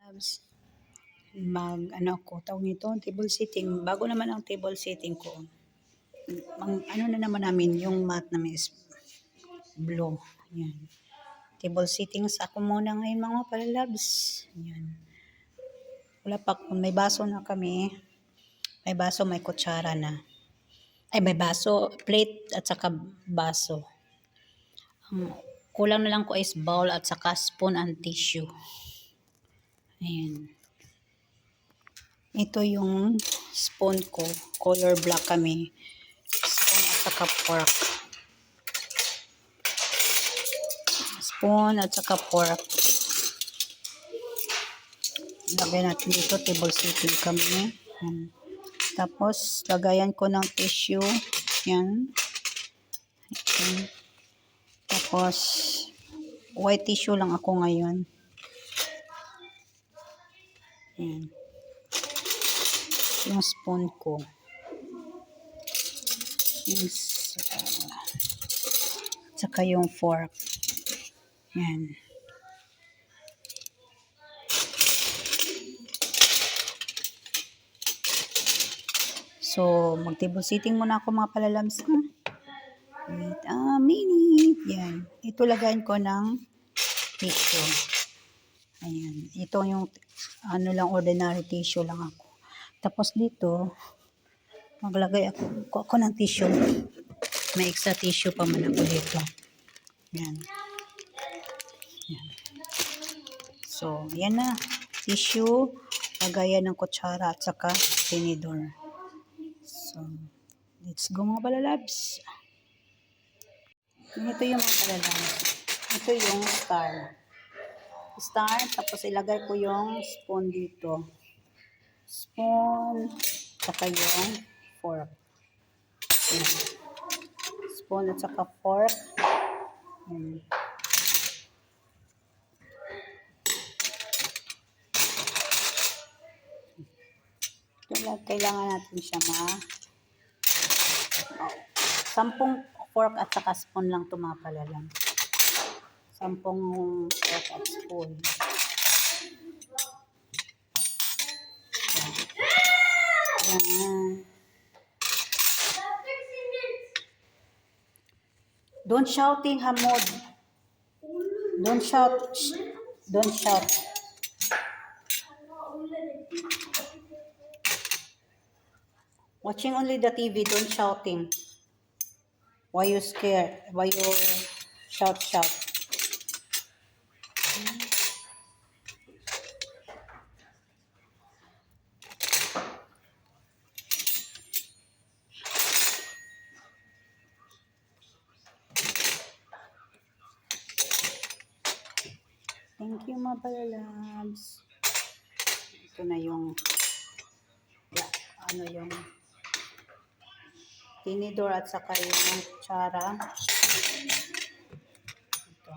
Labs, ano ko, tawag nito, table sitting. Bago naman ang table sitting ko. Ano na naman namin, yung mat namin is blue. Yan. Table sittings ako muna ngayon mga palalabs. Yan. Wala pa, may baso na kami. May baso, may kutsara na. Ay, may baso, plate at saka baso. Ang kulang na lang ko is bowl at saka spoon and tissue. Ayan. Ito yung spoon ko. Color black kami. Spoon at saka fork. Spoon at saka fork. Lagyan natin dito. Table sitting kami. Yan. Tapos, lagayan ko ng tissue. Yan. Yan. Tapos, white tissue lang ako ngayon. Yan. Yung spoon ko. Yes. Saka yung fork. Yan. So, mag-table sitting muna ako mga palalams. Wait a minute. Yan. Ito lagayin ko ng tissue. Ayan. Ito yung ano lang, ordinary tissue lang ako. Tapos dito, maglagay ako ng tissue. May extra tissue pa man ako dito. Yan. Yan. So, yan na. Tissue, lagayan ng kutsara at saka tinidor. So, let's go mga palalabs. Ito yung mga palalabs. Ito yung star. Star, tapos ilagay ko yung spoon dito. Spoon, saka yung fork. Yan. Spoon at saka fork. Yan. Kailangan natin siya 10 fork at saka spoon lang tumapala lang. 10 fork at spoon. Yan. Don't shouting, Hamod. Don't shout. Don't shout. Watching only the TV, don't shouting. Why you scared? Why you shout? Thank you, mga palalabs. Ito na yung yung tinidor at saka yung kutsara. Ito.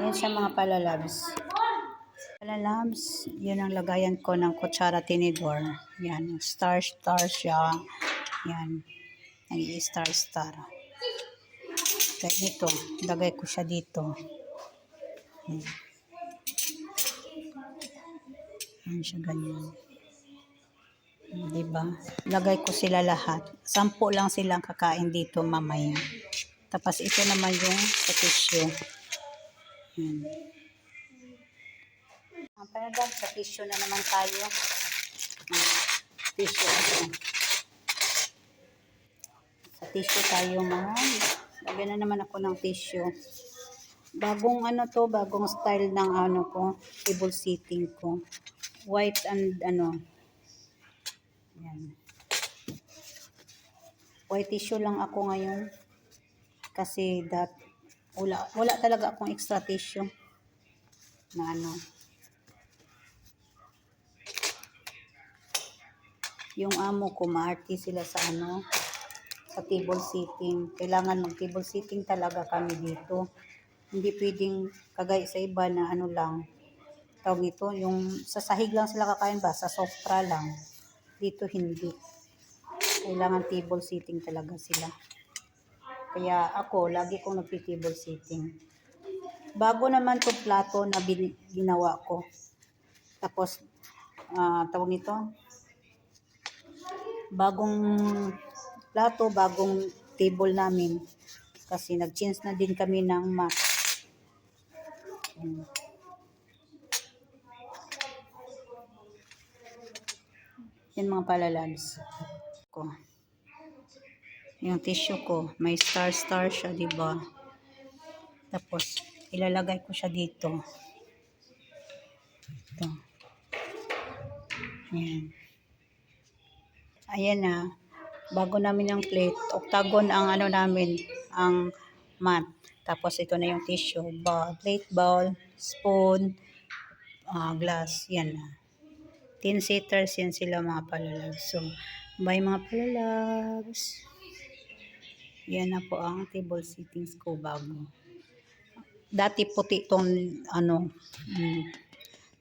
Yan siya mga palalabs. Palalabs, yun ang lagayan ko ng kutsara tinidor. Yan, star siya. Yan, nag-i-star. Kaya nito, lagay ko siya dito. Yan. Yan siya ganyan. Diba? Lagay ko sila lahat. 10 lang silang kakain dito mamaya. Tapos ito naman yung sa tissue. Yan. Ang panagang sa tissue na naman tayo. Tissue ito. Sa tissue tayo lagyan na naman ako ng tissue. Bagong bagong style ng ko, table sitting ko. White and yan. White tissue lang ako ngayon. Kasi wala talaga akong extra tissue na yung amo ko maarte sila sa sa table sitting. Kailangan mag-table sitting talaga kami dito. Hindi pwedeng kagaya sa iba na lang. Tawag nito, yung sa sahig lang sila kakain ba? Sa sofra lang. Dito hindi. Kailangan table sitting talaga sila. Kaya ako, lagi kong nagpi-table sitting. Bago naman 'tong plato na ginawa ko. Tapos, tawag nito, bagong plato, bagong table namin. Kasi nag-change na din kami ng mat. Ayan. Yan mga palalabs ko. Yung tissue ko, may star siya, di ba? Tapos, ilalagay ko siya dito. Ito. Ayan. Ayan na. Bago namin yung plate, octagon ang ano namin, ang mat. Tapos, ito na yung tissue. Plate, bowl, spoon, glass. Yan na. 10-seaters yan sila mga palalabs. So, bye mga palalabs. Yan na po ang table settings ko bago. Dati puti itong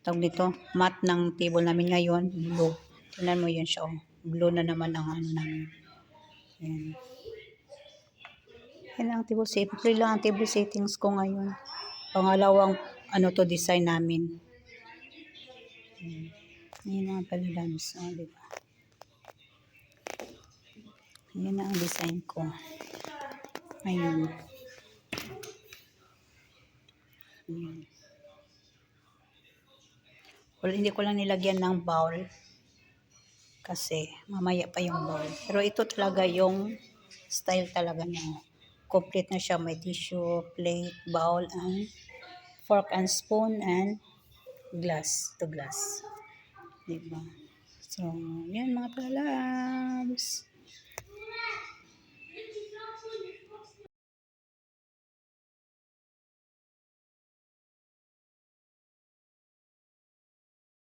tawag dito, mat ng table namin ngayon, blue. Tingnan mo yun siya, oh. Blue na naman ang ano namin. Yan. Yan ang table settings. Simple lang ang table settings ko ngayon. Pangalawang to design namin. Yan mga palalabs. Diba? Yan na ang design ko. Ayun. Well, hindi ko lang nilagyan ng bowl. Kasi mamaya pa yung bowl. Pero ito talaga yung style talaga niya. Complete na siya. May tissue, plate, bowl, and fork and spoon, and glass to glass. Diba? So, yan mga palalabs.